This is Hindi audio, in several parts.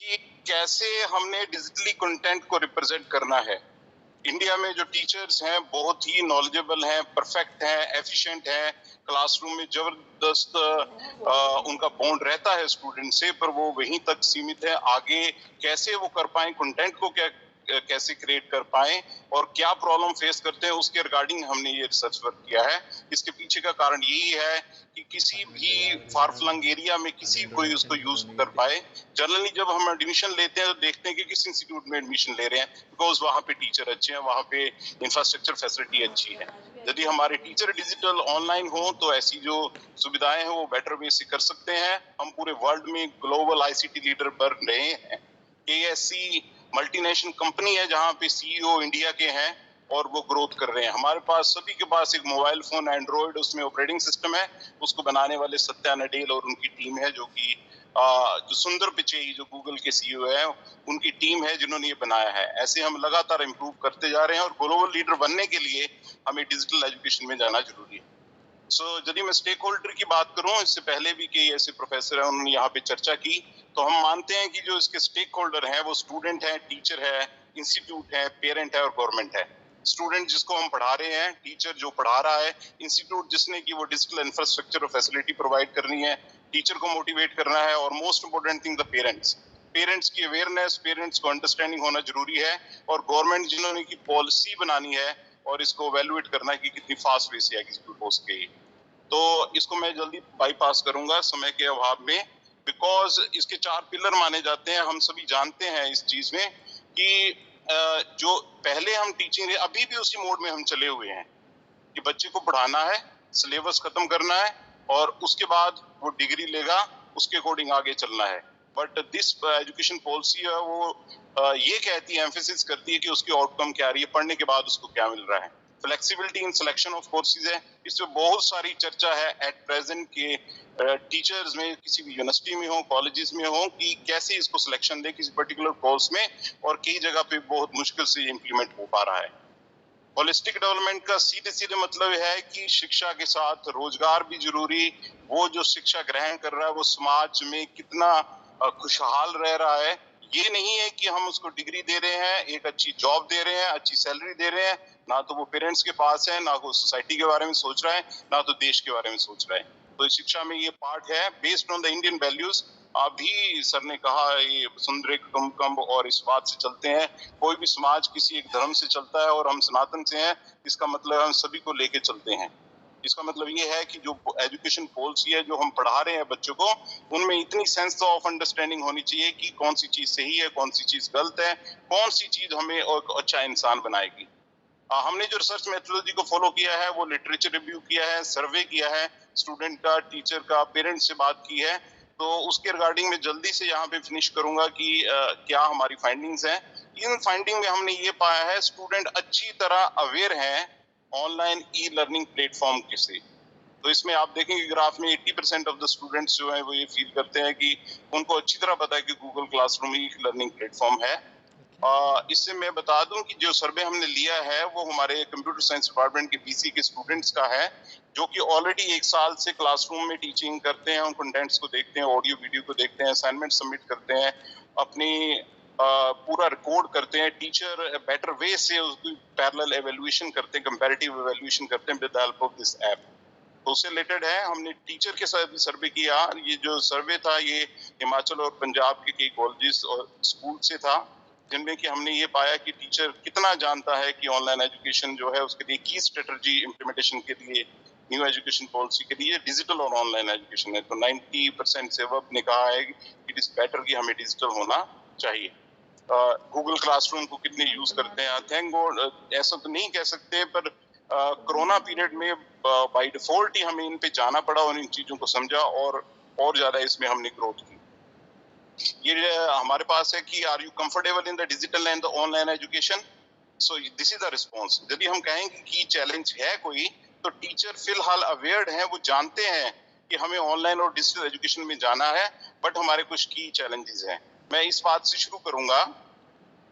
कि कैसे हमने डिजिटली कंटेंट को रिप्रेजेंट करना है। इंडिया में जो टीचर्स हैं बहुत ही नॉलेजेबल हैं, परफेक्ट हैं, एफिशिएंट हैं, क्लासरूम में जबरदस्त उनका बॉन्ड रहता है स्टूडेंट से, पर वो वहीं तक सीमित है। आगे कैसे वो कर पाए, कंटेंट को कैसे क्रिएट कर पाए और क्या प्रॉब्लम फेस करते हैं, उसके रिगार्डिंग हमने ये रिसर्च वर्क किया है। इसके पीछे का कारण यही है कि किसी भी फार फ्लंग एरिया में किसी कोई उसको यूज कर पाए। जनरली जब हम एडमिशन लेते हैं तो देखते हैं कि किस इंस्टीट्यूट में एडमिशन ले रहे हैं, बिकॉज वहाँ पे टीचर अच्छे हैं, वहाँ पे इंफ्रास्ट्रक्चर फैसिलिटी अच्छी है। यदि हमारे टीचर डिजिटल ऑनलाइन हो तो ऐसी जो सुविधाएं हैं वो बेटर वे से कर सकते हैं। हम पूरे वर्ल्ड में ग्लोबल आईसीटी लीडर बन रहे हैं। एएससी मल्टीनेशनल कंपनी है जहाँ पे सीईओ इंडिया के हैं और वो ग्रोथ कर रहे हैं। हमारे पास सभी के पास एक मोबाइल फोन एंड्रॉइड, उसमें ऑपरेटिंग सिस्टम है। उसको बनाने वाले सत्या नडेल और उनकी टीम है, जो कि जो सुंदर पिचई जो गूगल के सीईओ है, उनकी टीम है जिन्होंने ये बनाया है। ऐसे हम लगातार इम्प्रूव करते जा रहे हैं और ग्लोबल लीडर बनने के लिए हमें डिजिटल एजुकेशन में जाना जरूरी है। यदि मैं स्टेक होल्डर की बात करूं, इससे पहले भी कई ऐसे प्रोफेसर हैं उन्होंने यहाँ पे चर्चा की, तो हम मानते हैं कि जो इसके स्टेक होल्डर हैं वो स्टूडेंट है, टीचर है, इंस्टीट्यूट है, पेरेंट है और गवर्नमेंट है। स्टूडेंट जिसको हम पढ़ा रहे हैं, टीचर जो पढ़ा रहा है, इंस्टीट्यूट जिसने की वो डिजिटल इंफ्रास्ट्रक्चर और फैसिलिटी प्रोवाइड करनी है, टीचर को मोटिवेट करना है और most important thing the parents. Parents की अवेयरनेस, पेरेंट्स को अंडरस्टैंडिंग होना जरूरी है और गवर्नमेंट जिन्होंने की पॉलिसी बनानी है और इसको वैल्यूएट करना है कि कितनी फास्ट वे से एग्जीक्यूट हो सके। तो इसको मैं जल्दी बाईपास करूंगा समय के अभाव में, बिकॉज इसके 4 पिलर माने जाते हैं। हम सभी जानते हैं इस चीज में कि जो पहले हम टीचिंग, अभी भी उसी मोड में हम चले हुए हैं कि बच्चे को पढ़ाना है, सिलेबस खत्म करना है और उसके बाद वो डिग्री लेगा, उसके अकॉर्डिंग आगे चलना है। बट दिस एजुकेशन पॉलिसी है वो ये कहती है, एम्फेसिस करती है कि उसकी आउटकम क्या आ रही है, पढ़ने के बाद उसको क्या मिल रहा है। Flexibility in selection of courses है, इसमें बहुत सारी चर्चा है एट प्रेजेंट के टीचर्स में, किसी भी यूनिवर्सिटी में हो, कॉलेजेस में हो, कि कैसे इसको सिलेक्शन दे किसी पर्टिकुलर कोर्स में, और कई जगह पे बहुत मुश्किल से इम्प्लीमेंट हो पा रहा है। होलिस्टिक डेवलपमेंट का सीधे सीधे मतलब है कि शिक्षा के साथ रोजगार भी जरूरी। वो जो शिक्षा ग्रहण कर रहा है वो समाज में कितना खुशहाल रह रहा है। ये नहीं है कि हम उसको डिग्री दे रहे हैं, एक अच्छी जॉब दे रहे हैं, अच्छी सैलरी दे रहे हैं, ना तो वो पेरेंट्स के पास है, ना वो सोसाइटी के बारे में सोच रहा है, ना तो देश के बारे में सोच रहा है। तो शिक्षा में ये पार्ट है based on the Indian values. अभी सर ने कहा ये सुंदर कम और इस बात से चलते हैं। कोई भी समाज किसी एक धर्म से चलता है और हम सनातन से हैं, इसका मतलब हम सभी को लेके चलते हैं। इसका मतलब ये है कि जो एजुकेशन पॉलिसी है जो हम पढ़ा रहे हैं बच्चों को, उनमें इतनी सेंस ऑफ अंडरस्टैंडिंग होनी चाहिए कि कौन सी चीज सही है, कौन सी चीज गलत है, कौन सी चीज हमें एक अच्छा इंसान बनाएगी। हमने जो रिसर्च मेथोडोलॉजी को फॉलो किया है वो लिटरेचर रिव्यू किया है, सर्वे किया है, स्टूडेंट का, टीचर का, पेरेंट्स से बात की है। तो उसके रिगार्डिंग में जल्दी से यहाँ पे फिनिश करूंगा कि क्या हमारी फाइंडिंग्स हैं। इन फाइंडिंग में हमने ये पाया है स्टूडेंट अच्छी तरह अवेयर हैं ऑनलाइन ई लर्निंग प्लेटफॉर्म के से। तो इसमें आप देखेंगे ग्राफ में 80% ऑफ द स्टूडेंट्स जो है वो ये फील करते हैं कि उनको अच्छी तरह पता है कि Google classroom e learning platform है। इससे मैं बता दूं कि जो सर्वे हमने लिया है वो हमारे कंप्यूटर साइंस डिपार्टमेंट के बीसी के स्टूडेंट्स का है, जो कि ऑलरेडी 1 साल से क्लासरूम में टीचिंग करते हैं, उन कंटेंट्स को देखते हैं, ऑडियो वीडियो को देखते हैं, असाइनमेंट सबमिट करते हैं, अपनी पूरा रिकॉर्ड करते हैं। टीचर बेटर वे से उसकी पैरेलल एवेल्युएशन करते हैं, कंपैरेटिव एवेल्युएशन करते हैं with the help of this app. तो उससे रिलेटेड है, हमने टीचर के साथ भी सर्वे किया। ये जो सर्वे था ये हिमाचल और पंजाब के कई कॉलेजेस और स्कूल से था, जिनमें कि हमने ये पाया कि टीचर कितना जानता है कि ऑनलाइन एजुकेशन जो है उसके लिए की स्ट्रेटजी इम्प्लीमेंटेशन के लिए, न्यू एजुकेशन पॉलिसी के लिए डिजिटल और ऑनलाइन एजुकेशन है। तो 90% से अब ने कहा है कि इट इज बेटर कि हमें डिजिटल होना चाहिए। गूगल क्लासरूम को कितने यूज करते हैं, थैंक गॉड ऐसा तो नहीं कह सकते, पर कोरोना पीरियड में बाय डिफॉल्ट ही हमें इन पे जाना पड़ा और इन चीजों को समझा और ज्यादा इसमें हमने ग्रोथ की। ये हमारे पास है कि are you comfortable in the digital and the online education. So this is the response. यदि हम कहेंगे कि चैलेंज है कोई, तो टीचर फिलहाल अवेयर्ड हैं, वो जानते हैं कि हमें ऑनलाइन और डिजिटल एजुकेशन में जाना है, बट हमारे कुछ की चैलेंजेस हैं। मैं इस बात से शुरू करूंगा।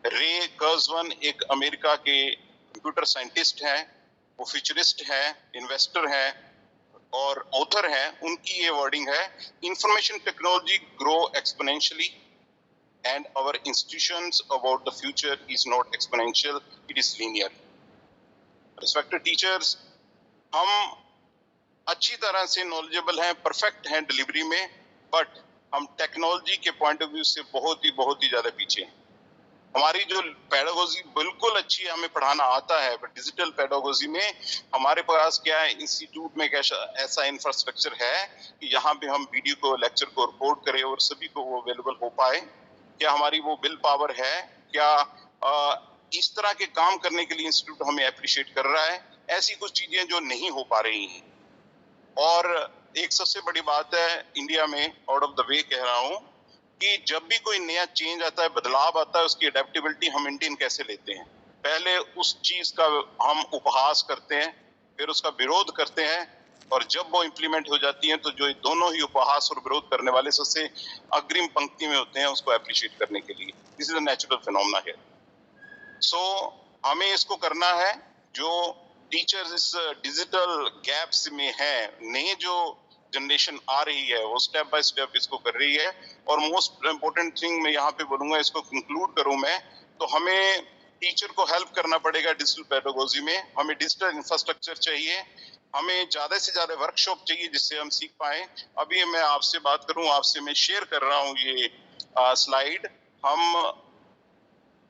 रे कर्जवन एक अमेरिका के कंप्यूटर साइंटिस्ट हैं, वो फ्यूचरिस्ट हैं, इन्वेस्टर हैं और ऑथर हैं। उनकी ये वर्डिंग है, information technology grow exponentially, and our institutions about the future is not exponential, it is linear. Respected teachers, हम अच्छी तरह से नॉलेजेबल हैं, परफेक्ट हैं डिलीवरी में, बट हम टेक्नोलॉजी के पॉइंट ऑफ व्यू से बहुत ही ज्यादा पीछे हैं। हमारी जो पेडागोजी बिल्कुल अच्छी है, हमें पढ़ाना आता है, बट डिजिटल पेडागोजी में हमारे पास क्या है, इंस्टीट्यूट में ऐसा इंफ्रास्ट्रक्चर है कि यहाँ पे हम वीडियो को, लेक्चर को रिकॉर्ड करें और सभी को वो अवेलेबल हो पाए। क्या हमारी वो विल पावर है? क्या इस तरह के काम करने के लिए इंस्टीट्यूट हमें अप्रिशिएट कर रहा है? ऐसी कुछ चीजें जो नहीं हो पा रही हैं। और एक सबसे बड़ी बात है इंडिया में, आउट ऑफ द वे कह रहा हूँ, कि जब भी कोई नया चेंज आता है, बदलाव आता है, उसकी अडेप्टेबिलिटी हम मेंटेन कैसे लेते हैं? पहले उस चीज का हम उपहास करते हैं, फिर उसका विरोध करते हैं, और जब वो इम्प्लीमेंट हो जाती है तो जो दोनों ही उपहास और विरोध करने वाले सबसे अग्रिम पंक्ति में होते हैं उसको अप्रिशिएट करने के लिए। This is a natural phenomena है। सो हमें इसको करना है। जो टीचर्स इस डिजिटल गैप्स में है, नई जो जनरेशन आ रही है वो स्टेप बाय स्टेप इसको कर रही है। और मोस्ट इम्पोर्टेंट थिंग मैं यहाँ पे बोलूंगा, इसको कंक्लूड करूं मैं, तो हमें टीचर को हेल्प करना पड़ेगा डिजिटल पेडागोजी में। हमें डिजिटल इंफ्रास्ट्रक्चर चाहिए, हमें ज्यादा से ज्यादा वर्कशॉप चाहिए जिससे हम सीख पाए। अभी मैं आपसे बात करूं, आपसे मैं शेयर कर रहा हूँ ये स्लाइड। हम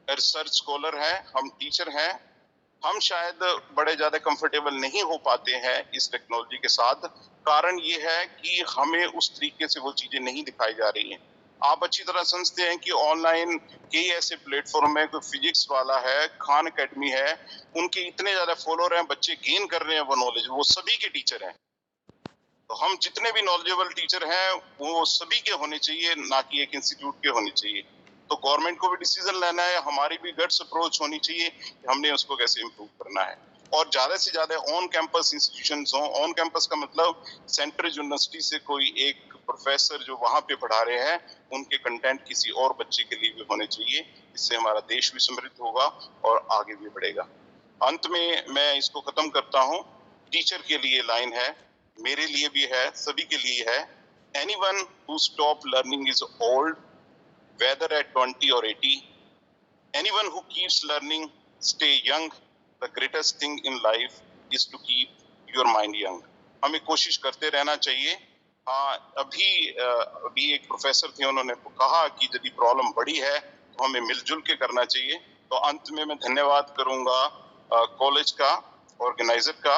रिसर्च स्कॉलर हैं, हम टीचर हैं, हम शायद बड़े ज्यादा कंफर्टेबल नहीं हो पाते हैं इस टेक्नोलॉजी के साथ। कारण ये है कि हमें उस तरीके से वो चीजें नहीं दिखाई जा रही हैं। आप अच्छी तरह समझते हैं कि ऑनलाइन कई ऐसे प्लेटफॉर्म है, कोई फिजिक्स वाला है, खान एकेडमी है, उनके इतने ज्यादा फॉलोअर हैं, बच्चे गेन कर रहे हैं वो नॉलेज, वो सभी के टीचर हैं। तो हम जितने भी नॉलेजेबल टीचर हैं वो सभी के होने चाहिए, ना कि एक इंस्टीट्यूट के होने चाहिए। तो गवर्नमेंट को भी डिसीजन लेना है, हमारी भी गट्स अप्रोच होनी चाहिए कि हमने उसको कैसे इम्प्रूव करना है। और ज्यादा से ज्यादा ऑन कैंपस इंस्टीट्यूशंस हों। ऑन कैंपस का मतलब सेंट्रल यूनिवर्सिटी से कोई एक प्रोफेसर जो वहां पे पढ़ा रहे हैं, उनके कंटेंट किसी और बच्चे के लिए भी होने चाहिए। इससे हमारा देश भी समृद्ध होगा और आगे भी बढ़ेगा। अंत में मैं इसको खत्म करता हूँ। टीचर के लिए लाइन है, मेरे लिए भी है, सभी के लिए है। Anyone who stop learning is old, whether at 20 or 80. Anyone who keeps learning stay young. The greatest thing in life is to keep your mind young. हमें कोशिश करते रहना चाहिए। हाँ, अभी एक प्रोफेसर थे, उन्होंने कहा कि यदि प्रॉब्लम बड़ी है तो हमें मिलजुल के करना चाहिए। तो अंत में मैं धन्यवाद करूंगा कॉलेज का, ऑर्गेनाइजर का,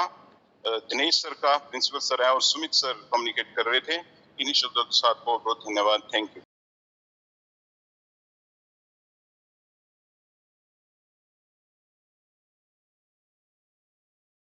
दिनेश सर का, प्रिंसिपल सर है, और सुमित सर कम्युनिकेट कर रहे थे। इन्हीं शब्दों के साथ बहुत बहुत धन्यवाद। Thank you.